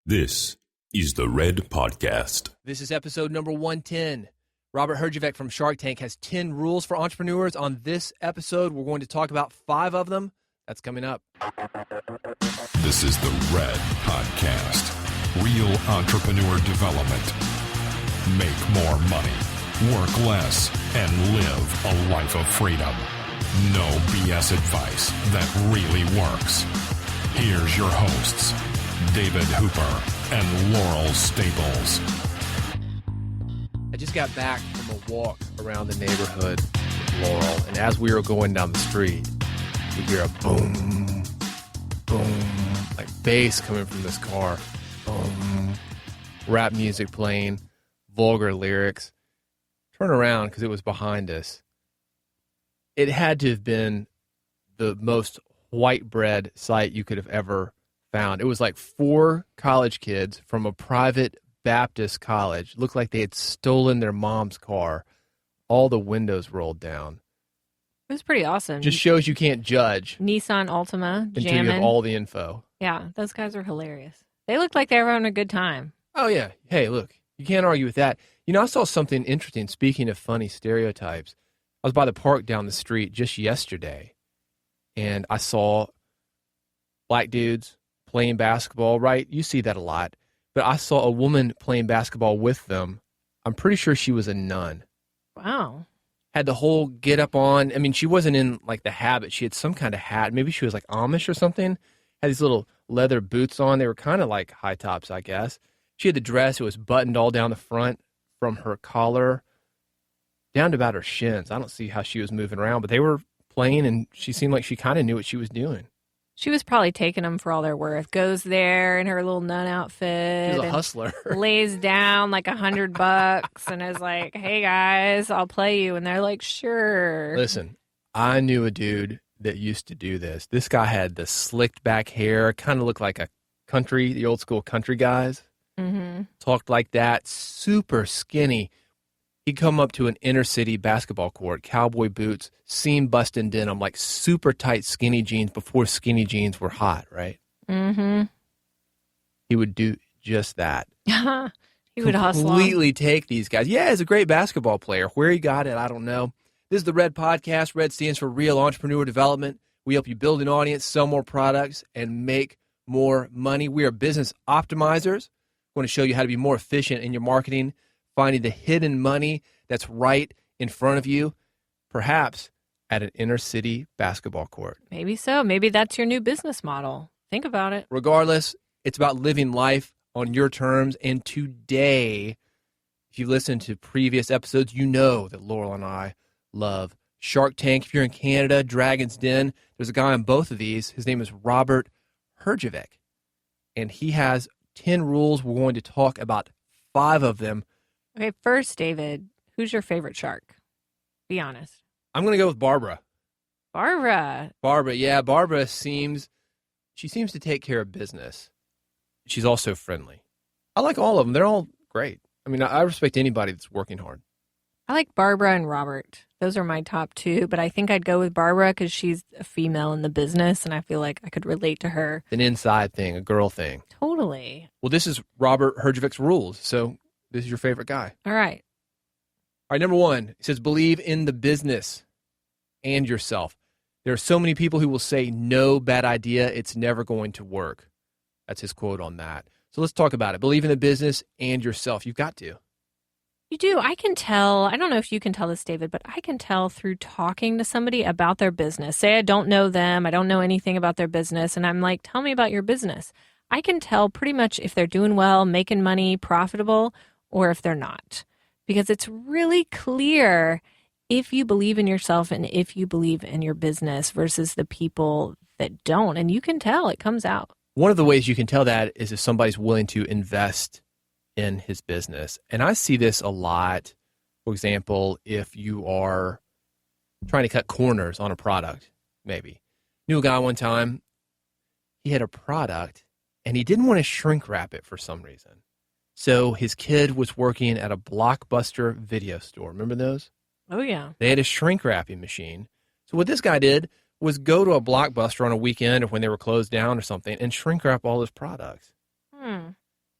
This is the Red Podcast. This is episode number 110. Robert Herjavec from Shark Tank has 10 rules for entrepreneurs. On this episode, we're going to talk about 5 of them. That's coming up. This is the Red Podcast. Real entrepreneur development. Make more money, work less, and live a life of freedom. No BS advice that really works. Here's your hosts, David Hooper and Laurel Staples. I just got back from a walk around the neighborhood with Laurel, and as we were going down the street, we hear a boom, boom, like bass coming from this car. Boom. Rap music playing, vulgar lyrics. Turn around because it was behind us. It had to have been the most white bread sight you could have ever found. It was like 4 college kids from a private Baptist college. Looked like they had stolen their mom's car. All the windows rolled down. It was pretty awesome. Just shows you can't judge Nissan Altima, until jamming. you have all the info. Yeah, those guys are hilarious. They looked like they were having a good time. Oh, yeah. Hey, look, you can't argue with that. You know, I saw something interesting. Speaking of funny stereotypes, I was by the park down the street just yesterday, and I saw black dudes playing basketball, right? You see that a lot. But I saw a woman playing basketball with them. I'm pretty sure she was a nun. Wow. Had the whole get up on. I mean, she wasn't in like the habit. She had some kind of hat. Maybe she was like Amish or something. Had these little leather boots on. They were kind of like high tops, I guess. She had the dress. It was buttoned all down the front from her collar down to about her shins. I don't see how she was moving around, but they were playing, and she seemed like she kind of knew what she was doing. She was probably taking them for all they're worth. Goes there in her little nun outfit. She was a hustler. Lays down like $100 and is like, hey guys, I'll play you. And they're like, sure. Listen, I knew a dude that used to do this. This guy had the slicked back hair, kind of looked like the old school country guys. Mm-hmm. Talked like that, super skinny. He'd come up to an inner city basketball court, cowboy boots, seam busting denim, like super tight skinny jeans before skinny jeans were hot, right? Mm-hmm. He would do just that. He would hustle. Completely take these guys. Yeah, he's a great basketball player. Where he got it, I don't know. This is the Red Podcast. Red stands for Real Entrepreneur Development. We help you build an audience, sell more products, and make more money. We are business optimizers. We want to show you how to be more efficient in your marketing, finding the hidden money that's right in front of you, perhaps at an inner city basketball court. Maybe so. Maybe that's your new business model. Think about it. Regardless, it's about living life on your terms. And today, if you've listened to previous episodes, you know that Laurel and I love Shark Tank. If you're in Canada, Dragon's Den, there's a guy on both of these. His name is Robert Herjavec, and he has 10 rules. We're going to talk about 5 of them. Okay, first, David, who's your favorite shark? Be honest. I'm going to go with Barbara. Barbara. Barbara, yeah. Barbara seems to take care of business. She's also friendly. I like all of them. They're all great. I mean, I respect anybody that's working hard. I like Barbara and Robert. Those are my top 2, but I think I'd go with Barbara because she's a female in the business, and I feel like I could relate to her. An inside thing, a girl thing. Totally. Well, this is Robert Herjavec's rules, so this is your favorite guy. All right. All right, number 1, he says, believe in the business and yourself. There are so many people who will say, no, bad idea, it's never going to work. That's his quote on that. So let's talk about it. Believe in the business and yourself. You've got to. You do. I can tell. I don't know if you can tell this, David, but I can tell through talking to somebody about their business. Say I don't know them. I don't know anything about their business. And I'm like, tell me about your business. I can tell pretty much if they're doing well, making money, profitable, or if they're not. Because it's really clear if you believe in yourself and if you believe in your business versus the people that don't. And you can tell. It comes out. One of the ways you can tell that is if somebody's willing to invest in his business. And I see this a lot. For example, if you are trying to cut corners on a product, maybe. Knew a guy one time, he had a product and he didn't want to shrink wrap it for some reason. So his kid was working at a Blockbuster video store. Remember those? Oh, yeah. They had a shrink wrapping machine. So what this guy did was go to a Blockbuster on a weekend or when they were closed down or something and shrink wrap all his products.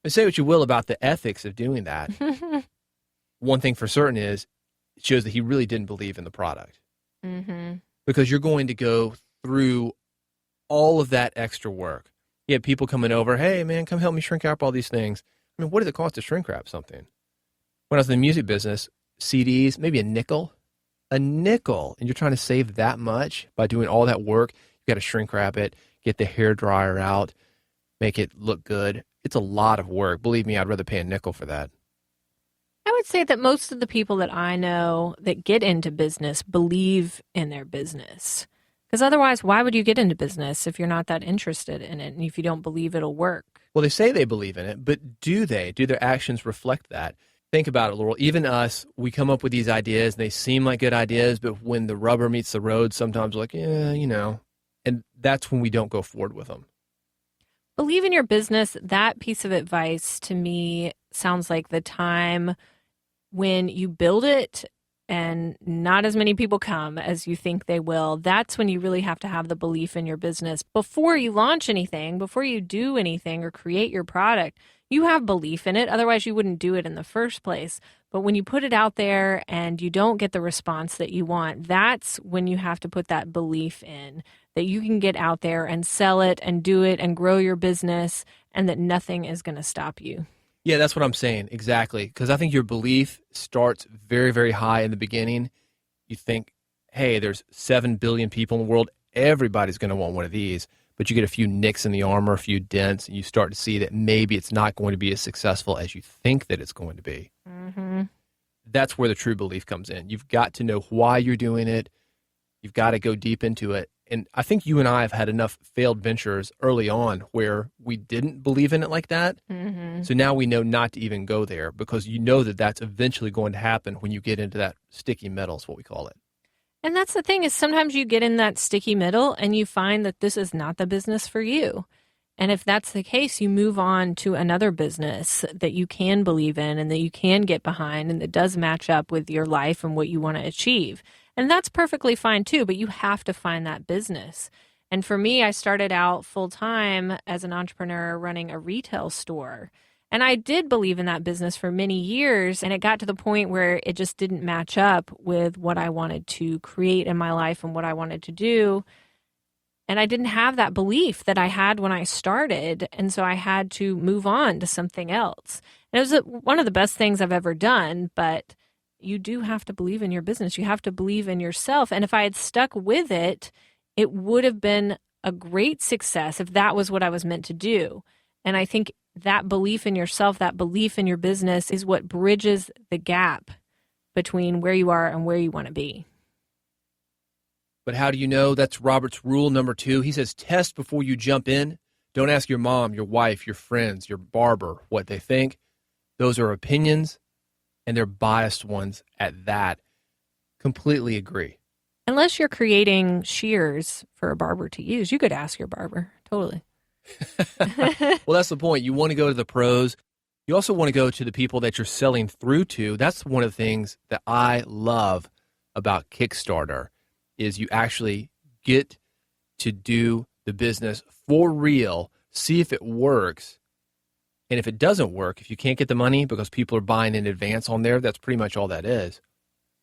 And say what you will about the ethics of doing that. One thing for certain is it shows that he really didn't believe in the product. Mm-hmm. Because you're going to go through all of that extra work. You have people coming over, hey, man, come help me shrink wrap all these things. I mean, what does it cost to shrink wrap something? When I was in the music business, CDs, maybe a nickel, and you're trying to save that much by doing all that work. You got to shrink wrap it, get the hair dryer out, make it look good. It's a lot of work. Believe me, I'd rather pay a nickel for that. I would say that most of the people that I know that get into business believe in their business. Because otherwise, why would you get into business if you're not that interested in it and if you don't believe it'll work? Well, they say they believe in it, but do they? Do their actions reflect that? Think about it, Laurel. Even us, we come up with these ideas, and they seem like good ideas, but when the rubber meets the road, sometimes we're like, yeah, and that's when we don't go forward with them. Believe in your business. That piece of advice to me sounds like the time when you build it and not as many people come as you think they will. That's when you really have to have the belief in your business. Before you launch anything, before you do anything or create your product, you have belief in it. Otherwise, you wouldn't do it in the first place. But when you put it out there and you don't get the response that you want, that's when you have to put that belief in that you can get out there and sell it and do it and grow your business and that nothing is going to stop you. Yeah, that's what I'm saying. Exactly. Because I think your belief starts very, very high in the beginning. You think, hey, there's 7 billion people in the world. Everybody's going to want one of these. But you get a few nicks in the armor, a few dents, and you start to see that maybe it's not going to be as successful as you think that it's going to be. Mm-hmm. That's where the true belief comes in. You've got to know why you're doing it. You've got to go deep into it. And I think you and I have had enough failed ventures early on where we didn't believe in it like that. Mm-hmm. So now we know not to even go there because you know that that's eventually going to happen when you get into that sticky middle is what we call it. And that's the thing is sometimes you get in that sticky middle and you find that this is not the business for you. And if that's the case, you move on to another business that you can believe in and that you can get behind and that does match up with your life and what you want to achieve. And that's perfectly fine too, but you have to find that business. And for me, I started out full-time as an entrepreneur running a retail store. And I did believe in that business for many years, and it got to the point where it just didn't match up with what I wanted to create in my life and what I wanted to do. And I didn't have that belief that I had when I started, and so I had to move on to something else. And it was one of the best things I've ever done, but you do have to believe in your business. You have to believe in yourself. And if I had stuck with it, it would have been a great success if that was what I was meant to do. And I think that belief in yourself, that belief in your business is what bridges the gap between where you are and where you want to be. But how do you know? That's Robert's rule number 2. He says, test before you jump in. Don't ask your mom, your wife, your friends, your barber what they think. Those are opinions, and they're biased ones at that. Completely agree. Unless you're creating shears for a barber to use, you could ask your barber. Totally. Well, that's the point. You want to go to the pros. You also want to go to the people that you're selling through to. That's one of the things that I love about Kickstarter is you actually get to do the business for real, see if it works. And if it doesn't work, if you can't get the money because people are buying in advance on there, that's pretty much all that is.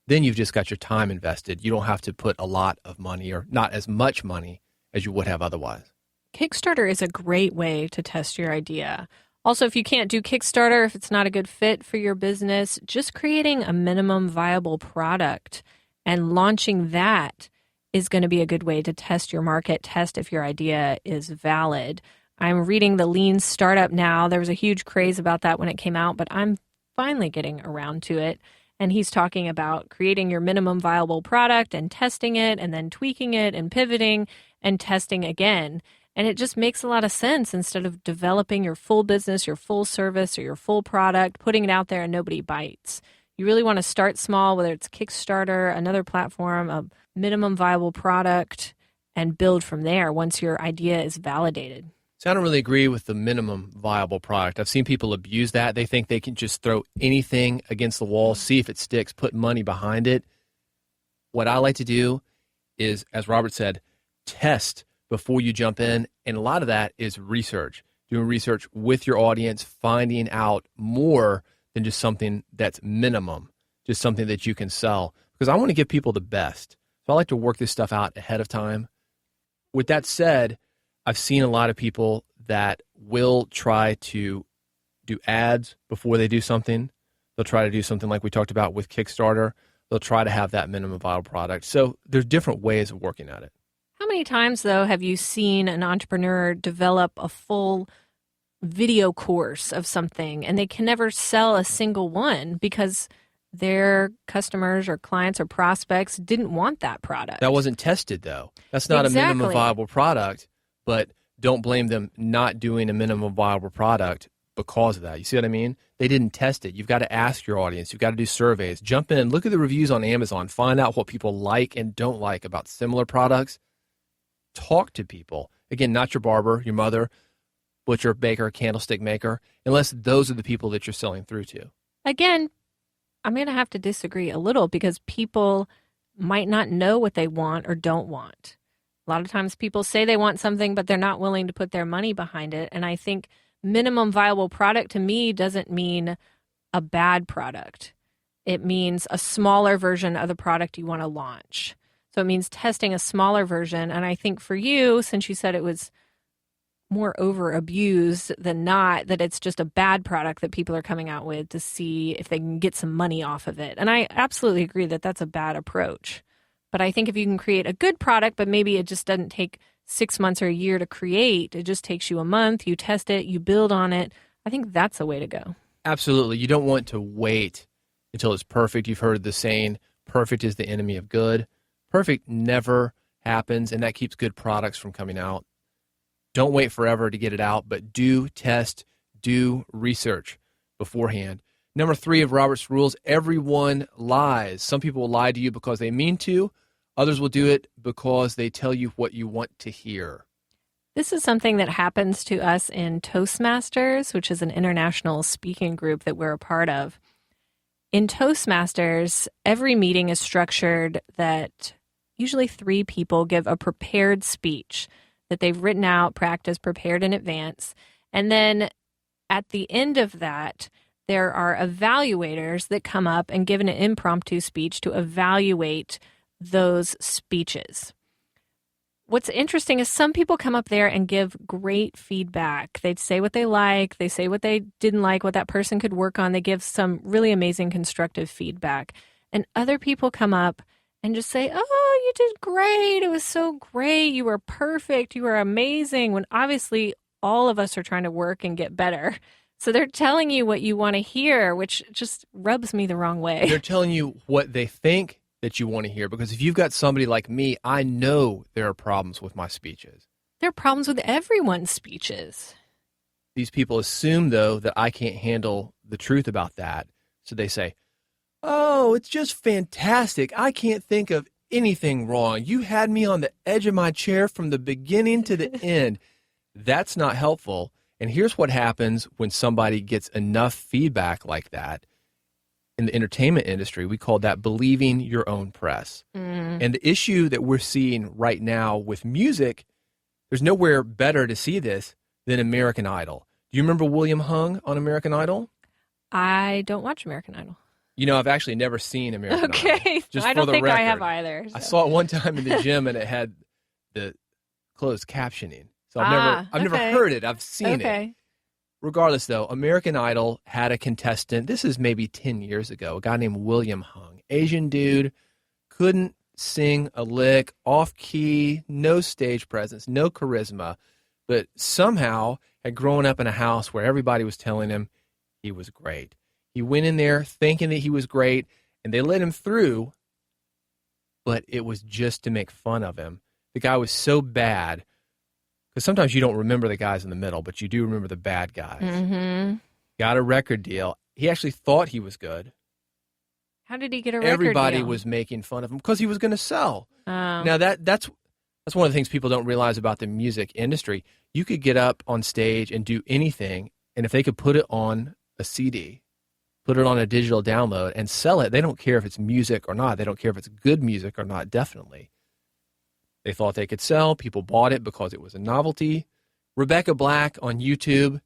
Then you've just got your time invested. You don't have to put a lot of money or not as much money as you would have otherwise. Kickstarter is a great way to test your idea. Also, if you can't do Kickstarter, if it's not a good fit for your business, just creating a minimum viable product and launching that is going to be a good way to test your market, test if your idea is valid. I'm reading The Lean Startup now. There was a huge craze about that when it came out, but I'm finally getting around to it. And he's talking about creating your minimum viable product and testing it and then tweaking it and pivoting and testing again. And it just makes a lot of sense instead of developing your full business, your full service, or your full product, putting it out there and nobody bites. You really want to start small, whether it's Kickstarter, another platform, a minimum viable product, and build from there once your idea is validated. So I don't really agree with the minimum viable product. I've seen people abuse that. They think they can just throw anything against the wall, see if it sticks, put money behind it. What I like to do is, as Robert said, test before you jump in. And a lot of that is research. doing research with your audience, finding out more than just something that's minimum, just something that you can sell. Because I want to give people the best. So I like to work this stuff out ahead of time. With that said, I've seen a lot of people that will try to do ads before they do something. They'll try to do something like we talked about with Kickstarter. They'll try to have that minimum viable product. So there's different ways of working at it. How many times, though, have you seen an entrepreneur develop a full video course of something and they can never sell a single one because their customers or clients or prospects didn't want that product? That wasn't tested, though. That's not a minimum viable product, but don't blame them not doing a minimum viable product because of that. You see what I mean? They didn't test it. You've got to ask your audience. You've got to do surveys. Jump in, look at the reviews on Amazon, find out what people like and don't like about similar products. Talk to people. Again, not your barber, your mother, butcher, baker, candlestick maker, unless those are the people that you're selling through to. Again, I'm going to have to disagree a little because people might not know what they want or don't want. A lot of times people say they want something, but they're not willing to put their money behind it. And I think minimum viable product to me doesn't mean a bad product. It means a smaller version of the product you want to launch. So it means testing a smaller version. And I think for you, since you said it was more over abused than not, that it's just a bad product that people are coming out with to see if they can get some money off of it. And I absolutely agree that that's a bad approach. But I think if you can create a good product, but maybe it just doesn't take 6 months or a year to create, it just takes you a month, you test it, you build on it, I think that's a way to go. Absolutely. You don't want to wait until it's perfect. You've heard the saying, perfect is the enemy of good. Perfect never happens, and that keeps good products from coming out. Don't wait forever to get it out, but do test, do research beforehand. Number 3 of Robert's rules, everyone lies. Some people will lie to you because they mean to. Others will do it because they tell you what you want to hear. This is something that happens to us in Toastmasters, which is an international speaking group that we're a part of. In Toastmasters, every meeting is structured that usually 3 people give a prepared speech that they've written out, practiced, prepared in advance. And then at the end of that, there are evaluators that come up and give an impromptu speech to evaluate those speeches. What's interesting is some people come up there and give great feedback. They'd say what they like, they say what they didn't like, what that person could work on. They give some really amazing constructive feedback. And other people come up and just say, oh, you did great. It was so great. You were perfect. You were amazing. When obviously all of us are trying to work and get better. So they're telling you what you want to hear, which just rubs me the wrong way. They're telling you what they think that you want to hear, because if you've got somebody like me, I know there are problems with my speeches. There are problems with everyone's speeches. These people assume, though, that I can't handle the truth about that. So they say, oh, it's just fantastic. I can't think of anything wrong. You had me on the edge of my chair from the beginning to the end. That's not helpful. And here's what happens when somebody gets enough feedback like that. In the entertainment industry, we call that believing your own press. And the issue that we're seeing right now with music, there's nowhere better to see this than American Idol. Do you remember William Hung on American Idol? I don't watch American Idol. You know, I've actually never seen American Idol. Okay. Just I for don't the think record. I have either. So. I saw it one time in the gym and it had the closed captioning. So I've never heard it. I've seen it. Regardless, though, American Idol had a contestant. This is maybe 10 years ago. A guy named William Hung. Asian dude, couldn't sing a lick, off key, no stage presence, no charisma, but somehow had grown up in a house where everybody was telling him he was great. He went in there thinking that he was great, and they let him through, but it was just to make fun of him. The guy was so bad. Because sometimes you don't remember the guys in the middle, but you do remember the bad guys. Mm-hmm. Got a record deal. He actually thought he was good. How did he get a record deal? Everybody was making fun of him because he was going to sell. Now, that's one of the things people don't realize about the music industry. You could get up on stage and do anything, and if they could put it on a CD, put it on a digital download, and sell it, they don't care if it's music or not. They don't care if it's good music or not, definitely. They thought they could sell. People bought it because it was a novelty. Rebecca Black on YouTube.